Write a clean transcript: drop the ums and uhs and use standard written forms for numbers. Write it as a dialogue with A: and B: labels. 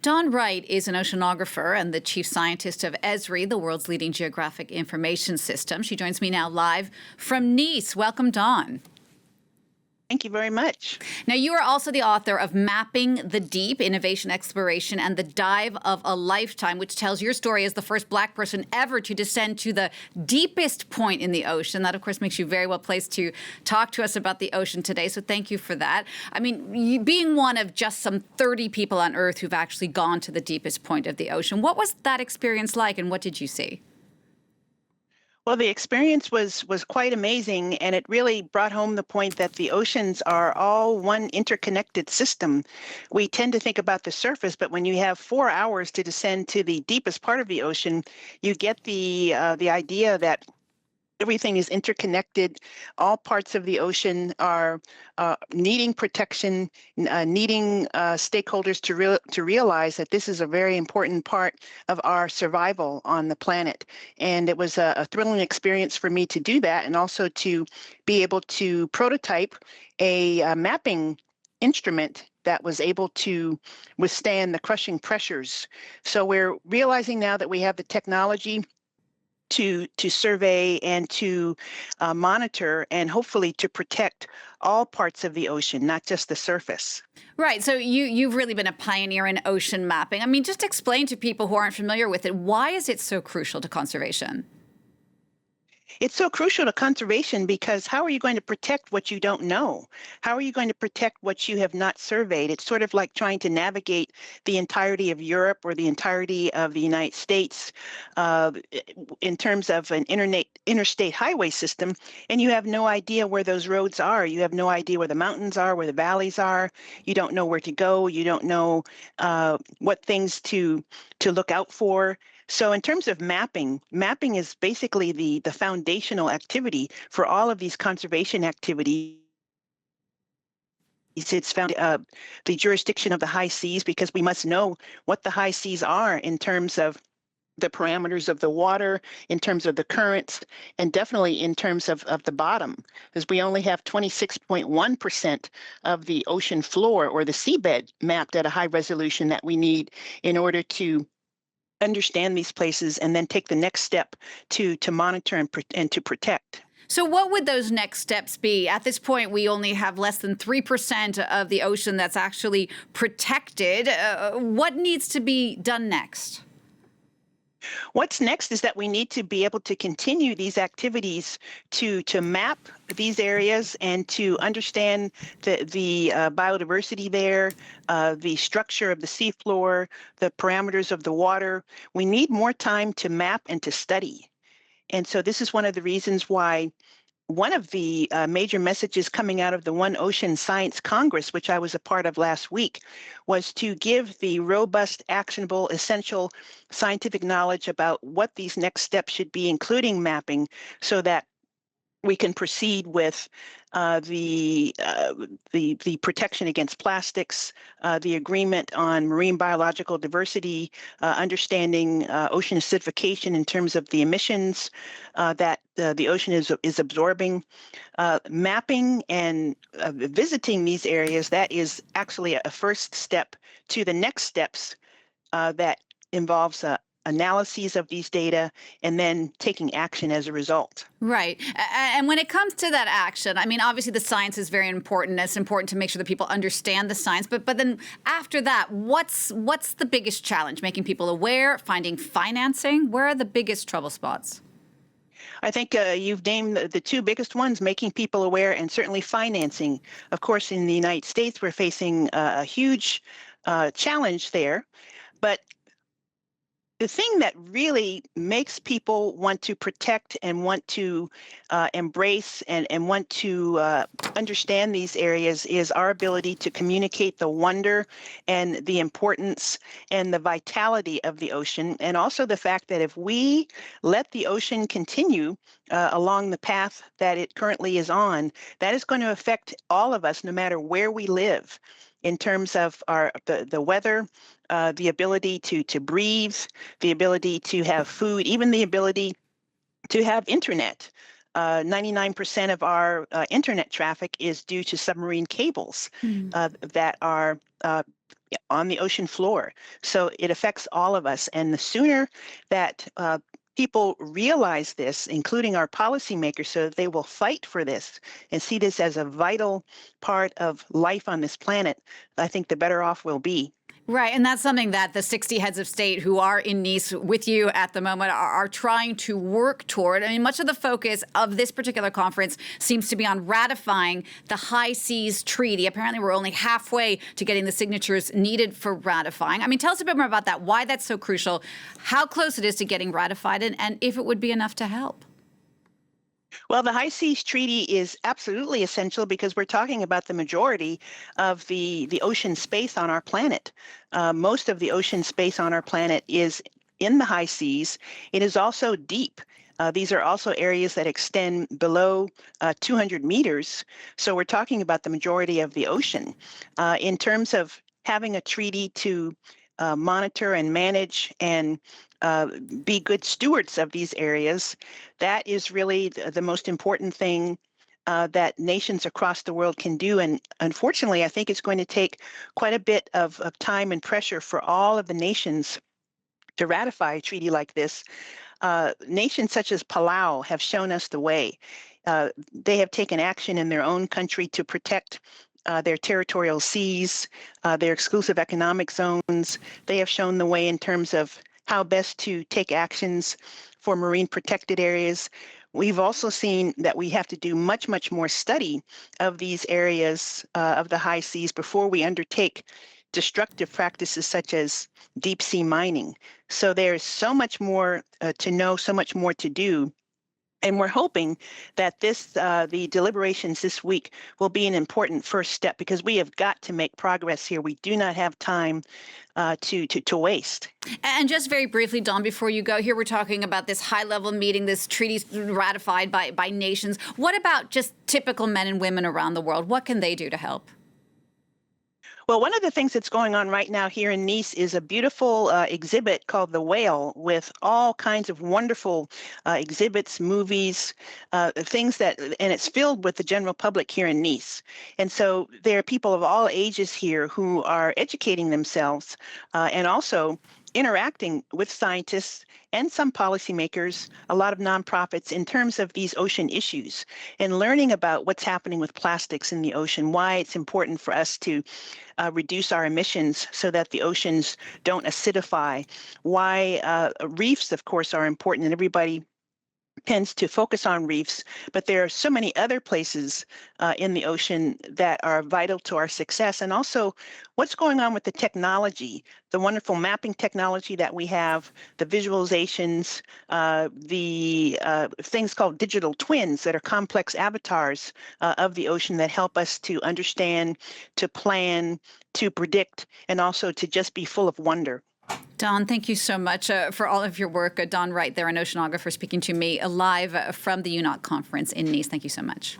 A: Don Wright is an oceanographer and the chief scientist of Esri, the world's leading geographic information system. She joins me now live from Nice. Welcome, Don.
B: Thank you very much.
A: Now, you are also the author of Mapping the Deep, Innovation, Exploration, and the Dive of a Lifetime, which tells your story as the first Black person ever to descend to the deepest point in the ocean. That, of course, makes you very well placed to talk to us about the ocean today, so thank you for that. I mean, you, being one of just some 30 people on Earth who've actually gone to the deepest point of the ocean, what was that experience like, and what did you see?
B: Well, the experience was quite amazing, and it really brought home the point that the oceans are all one interconnected system. We tend to think about the surface, but when you have 4 hours to descend to the deepest part of the ocean, you get the idea that everything is interconnected. All parts of the ocean are needing protection, needing stakeholders to realize that this is a very important part of our survival on the planet. And it was a thrilling experience for me to do that, and also to be able to prototype a mapping instrument that was able to withstand the crushing pressures. So we're realizing now that we have the technology to survey and to monitor and hopefully to protect all parts of the ocean, not just the surface.
A: Right. So you've really been a pioneer in ocean mapping. I mean, just explain to people who aren't familiar with it, why is it so crucial to conservation?
B: It's so crucial to conservation because how are you going to protect what you don't know? How are you going to protect what you have not surveyed? It's sort of like trying to navigate the entirety of Europe or the entirety of the United States uh, in terms of an interstate highway system, and you have no idea where those roads are. You have no idea where the mountains are, where the valleys are. You don't know where to go. You don't know what things to look out for. So in terms of mapping, mapping is basically the foundational activity for all of these conservation activities. It's found the jurisdiction of the high seas because we must know what the high seas are in terms of the parameters of the water, in terms of the currents, and definitely in terms of the bottom, because we only have 26.1% of the ocean floor or the seabed mapped at a high resolution that we need in order to understand these places and then take the next step to monitor and to protect.
A: So what would those next steps be? At this point, we only have less than 3% of the ocean that's actually protected. What needs to be done next?
B: What's next is that we need to be able to continue these activities to map these areas and to understand the biodiversity there, the structure of the seafloor, the parameters of the water. We need more time to map and to study. And so this is one of the reasons why one of the major messages coming out of the One Ocean Science Congress, which I was a part of last week, was to give the robust, actionable, essential scientific knowledge about what these next steps should be, including mapping, so that we can proceed with the protection against plastics, the agreement on marine biological diversity, understanding ocean acidification in terms of the emissions that the ocean is absorbing, mapping and visiting these areas. That is actually a first step to the next steps that involves analyses of these data and then taking action as a result.
A: Right. And when it comes to that action, I mean, obviously the science is very important. It's important to make sure that people understand the science. But then after that, what's the biggest challenge? Making people aware, finding financing? Where are the biggest trouble spots?
B: I think you've named the two biggest ones, making people aware and certainly financing. Of course, in the United States, we're facing a huge challenge there. But the thing that really makes people want to protect and want to embrace and want to understand these areas is our ability to communicate the wonder and the importance and the vitality of the ocean, and also the fact that if we let the ocean continue along the path that it currently is on, that is going to affect all of us no matter where we live in terms of the weather, the ability to breathe, the ability to have food, even the ability to have internet. 99% of our internet traffic is due to submarine cables that are on the ocean floor. So it affects all of us. And the sooner that people realize this, including our policymakers, so that they will fight for this and see this as a vital part of life on this planet, I think the better off we'll be.
A: Right. And that's something that the 60 heads of state who are in Nice with you at the moment are trying to work toward. I mean, much of the focus of this particular conference seems to be on ratifying the High Seas Treaty. Apparently, we're only halfway to getting the signatures needed for ratifying. I mean, tell us a bit more about that, why that's so crucial, how close it is to getting ratified, and if it would be enough to help.
B: Well, the High Seas Treaty is absolutely essential because we're talking about the majority of the ocean space on our planet. Most of the ocean space on our planet is in the high seas. It is also deep. These are also areas that extend below 200 meters. So we're talking about the majority of the ocean. In terms of having a treaty to monitor and manage and be good stewards of these areas, that is really the most important thing that nations across the world can do. And unfortunately, I think it's going to take quite a bit of time and pressure for all of the nations to ratify a treaty like this. Nations such as Palau have shown us the way. They have taken action in their own country to protect their territorial seas, their exclusive economic zones. They have shown the way in terms of how best to take actions for marine protected areas. We've also seen that we have to do much, much more study of these areas of the high seas before we undertake destructive practices such as deep sea mining. So there's so much more to know, so much more to do. And we're hoping that the deliberations this week will be an important first step because we have got to make progress here. We do not have time to waste.
A: And just very briefly, Dawn, before you go, here we're talking about this high-level meeting, this treaty ratified by nations. What about just typical men and women around the world? What can they do to help?
B: Well, one of the things that's going on right now here in Nice is a beautiful exhibit called The Whale with all kinds of wonderful exhibits, movies, things and it's filled with the general public here in Nice. And so there are people of all ages here who are educating themselves and also interacting with scientists and some policymakers, a lot of nonprofits in terms of these ocean issues and learning about what's happening with plastics in the ocean, why it's important for us to reduce our emissions so that the oceans don't acidify, why reefs, of course, are important, and everybody tends to focus on reefs, but there are so many other places in the ocean that are vital to our success. And also what's going on with the technology, the wonderful mapping technology that we have, the visualizations, the things called digital twins that are complex avatars of the ocean that help us to understand, to plan, to predict, and also to just be full of wonder.
A: Dawn, thank you so much for all of your work. Dawn Wright, there, an oceanographer, speaking to me live from the UNOC conference in Nice. Thank you so much.